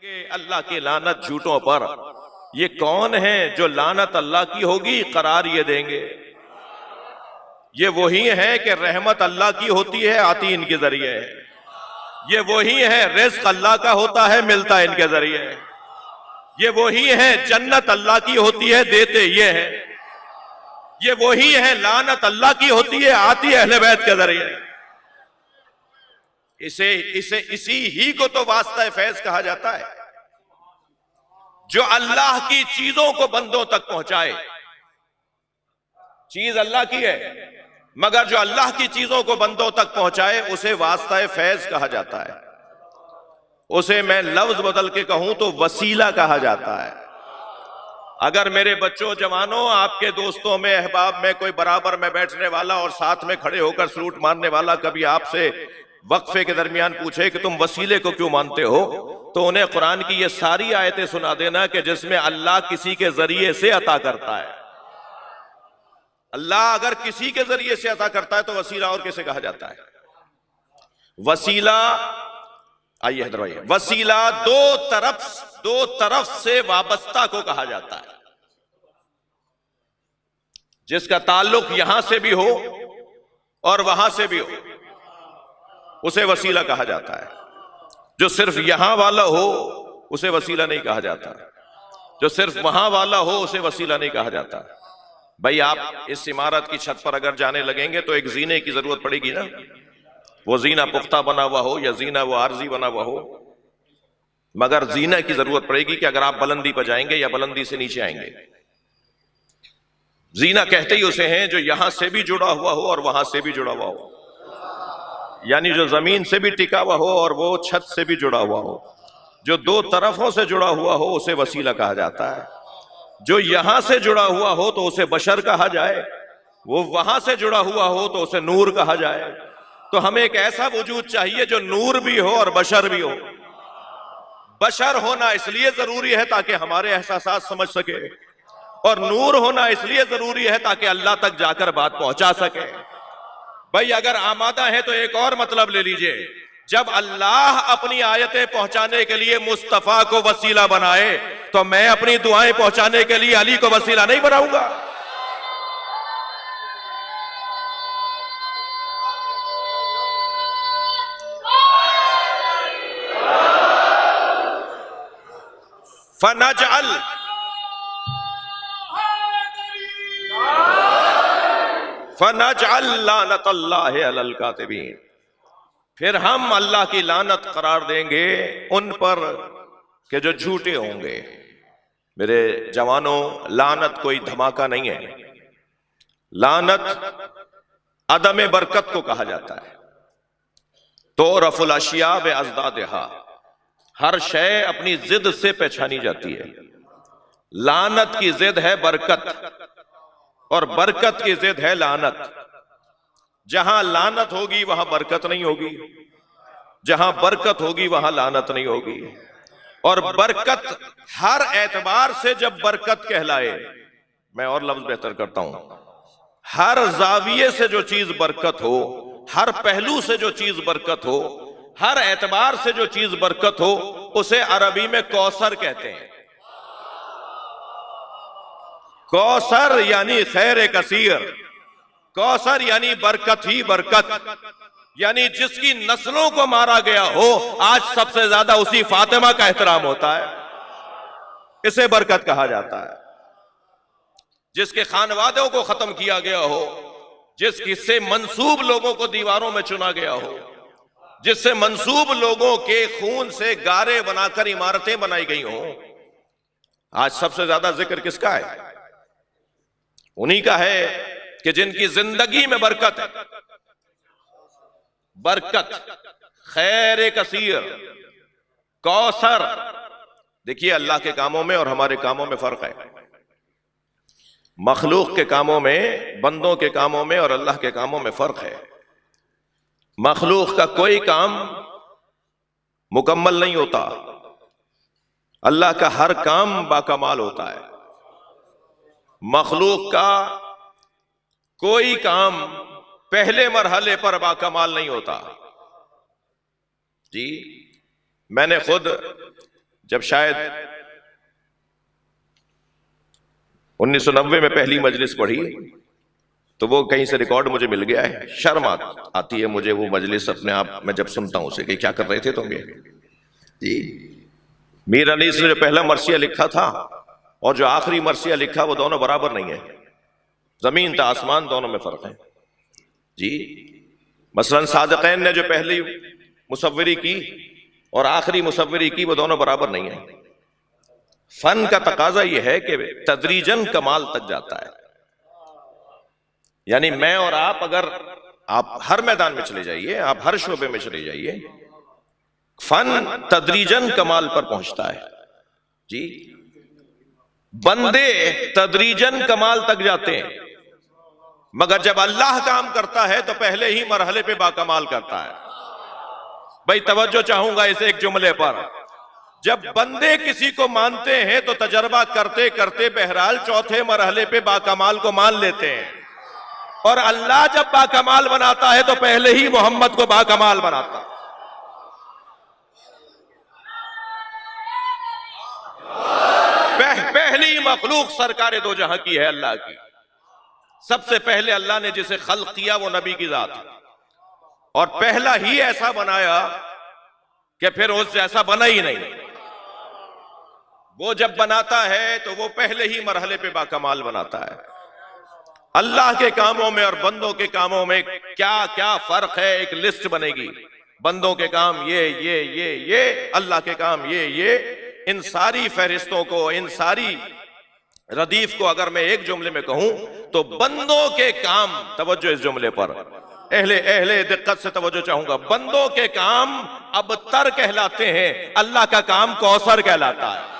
अल्लाह की लानत झूठों पर। ये कौन है जो लानत अल्लाह की होगी करार ये देंगे? ये वही है कि रहमत अल्लाह की होती है, आती इनके जरिए है। ये वही है रिज़्क़ अल्लाह का होता है, मिलता है इनके जरिए है। ये वही है जन्नत अल्लाह की होती है, देते ये है। ये वही है लानत अल्लाह की होती है, आती अहले बैत के जरिए। इसी ही को तो वास्ता फैज कहा जाता है, जो अल्लाह की चीजों को बंदों तक पहुंचाए। चीज अल्लाह की है, मगर जो अल्लाह की चीजों को बंदों तक पहुंचाए उसे वास्ता फैज कहा जाता है। उसे मैं लफ्ज बदल के कहूं तो वसीला कहा जाता है। अगर मेरे बच्चों, जवानों, आपके दोस्तों में, अहबाब में कोई बराबर में बैठने वाला और साथ में खड़े होकर सलूट मारने वाला कभी आपसे वक्फे के दरमियान पूछे कि तुम वसीले को क्यों मानते हो, तो उन्हें कुरान की ये सारी आयतें सुना देना कि जिसमें अल्लाह किसी के जरिए से अता करता है। अल्लाह अगर किसी के जरिए से अता करता है तो वसीला और किसे कहा जाता है? वसीला, आइए इधर आइए, वसीला दो तरफ से वाबस्ता को कहा जाता है। जिसका ताल्लुक यहां से भी हो और वहां से भी हो उसे वसीला कहा जाता है। जो सिर्फ यहां वाला हो उसे वसीला नहीं कहा जाता, जो सिर्फ वहां वाला हो उसे वसीला नहीं कहा जाता। भाई आप इस इमारत की छत पर अगर जाने लगेंगे तो एक जीने की जरूरत पड़ेगी ना। वो जीना पुख्ता बना हुआ हो या जीना वो आरजी बना हुआ हो, मगर जीना की जरूरत पड़ेगी कि अगर आप बुलंदी पर जाएंगे या बुलंदी से नीचे आएंगे। जीना कहते ही उसे हैं जो यहां से भी जुड़ा हुआ हो और वहां से भी जुड़ा हुआ हो, यानी जो जमीन से भी टिका हुआ हो और वो छत से भी जुड़ा हुआ हो। जो दो तरफों से जुड़ा हुआ हो उसे वसीला कहा जाता है। जो यहां से जुड़ा हुआ हो तो उसे बशर कहा जाए, वो वहां से जुड़ा हुआ हो तो उसे नूर कहा जाए। तो हमें एक ऐसा वजूद चाहिए जो नूर भी हो और बशर भी हो। बशर होना इसलिए जरूरी है ताकि हमारे एहसासात समझ सके, और नूर होना इसलिए जरूरी है ताकि अल्लाह तक जाकर बात पहुंचा सके। भाई अगर आमादा है तो एक और मतलब ले लीजिए, जब अल्लाह अपनी आयतें पहुंचाने के लिए मुस्तफा को वसीला बनाए तो मैं अपनी दुआएं पहुंचाने के लिए अली को वसीला नहीं बनाऊंगा। फनजअल लानतल्लाहि अलल कातिबीन, फिर हम अल्लाह की लानत करार देंगे उन पर कि जो झूठे होंगे। मेरे जवानों, लानत कोई धमाका नहीं है। लानत अदम बरकत को कहा जाता है। तो रफुल अशिया बे अज़दादिहा, हर शय अपनी जिद से पहचानी जाती है। लानत की जिद है बरकत और बरकत की जिद है लानत। जहां लानत होगी वहां बरकत नहीं होगी, जहां बरकत होगी वहां लानत नहीं होगी। और बरकत हर एतबार से जब बरकत कहलाए, मैं और लफ्ज बेहतर करता हूं, हर जाविये से जो चीज बरकत हो, हर पहलू से जो चीज बरकत हो, हर एतबार से जो चीज बरकत हो, उसे अरबी में कौसर कहते हैं। कौसर यानी खैर कसीर, कौसर यानी बरकत ही बरकत, यानी जिसकी नस्लों को मारा गया हो आज सबसे ज्यादा उसी फातिमा का एहतराम होता है, इसे बरकत कहा जाता है। जिसके खानवादों को खत्म किया गया हो, जिससे मंसूब लोगों को दीवारों में चुना गया हो, जिससे मंसूब लोगों के खून से गारे बनाकर इमारतें बनाई गई हो, आज सबसे ज्यादा जिक्र किसका है? उन्हीं का है कि जिनकी जिंदगी में बरकत है। बरकत, खैर कसीर, कौसर। देखिए अल्लाह के कामों में और हमारे कामों में फर्क है। मखलूक के कामों में, बंदों के कामों में और अल्लाह के कामों में फर्क है। मखलूक का कोई काम मुकम्मल नहीं होता, अल्लाह का हर काम बाकमाल होता है। मखलूक का कोई काम पहले मरहले पर बाकमाल नहीं होता। जी मैंने खुद जब शायद 1990 में पहली मजलिस पढ़ी तो वो कहीं से रिकॉर्ड मुझे मिल गया है। शर्म आती है मुझे वो मजलिस अपने आप में जब सुनता हूं उसे कि क्या कर रहे थे तुम ये जी। मीर अनीस ने जो पहला मरसिया लिखा था और जो आखिरी मरसिया लिखा वो दोनों बराबर नहीं है, जमीन ता आसमान दोनों में फर्क है जी। मसलन सादिक़ैन ने जो पहली मुसव्वरी की और आखिरी मुसव्वरी की वो दोनों बराबर नहीं है। फन का तकाजा यह है कि तदरीजन कमाल तक जाता है, यानी मैं और आप, अगर आप हर मैदान में चले जाइए, आप हर शोबे में चले जाइए, फन तदरीजन कमाल पर पहुंचता है जी। बंदे तदरीजन कमाल तक जाते हैं, मगर जब अल्लाह काम करता है तो पहले ही मरहले पे बाकमाल करता है। भाई तवज्जो चाहूंगा इस एक जुमले पर, जब बंदे किसी को मानते हैं तो तजर्बा करते करते बहरहाल चौथे मरहले पे बाकमाल को मान लेते हैं, और अल्लाह जब बाकमाल बनाता है तो पहले ही मोहम्मद को बाकमाल बनाता है। पहली मखलूक सरकारे दो जहां की है अल्लाह की। सबसे पहले अल्लाह ने जिसे खल्क किया वो नबी की जात है, और पहला ही ऐसा बनाया कि फिर उससे ऐसा बना ही नहीं। वो जब बनाता है तो वो पहले ही मरहले पे बाकमाल बनाता है। अल्लाह के कामों में और बंदों के कामों में क्या क्या फर्क है, एक लिस्ट बनेगी। बंदों के काम ये, अल्लाह के काम ये। इन सारी फहरिस्तों को, इन सारी रदीफ को अगर मैं एक जुमले में कहूं तो बंदों के काम, तवज्जो इस जुमले पर, अहले दिक्कत से तवज्जो चाहूंगा, बंदों के काम अबतर कहलाते हैं, अल्लाह का काम कौसर कहलाता है।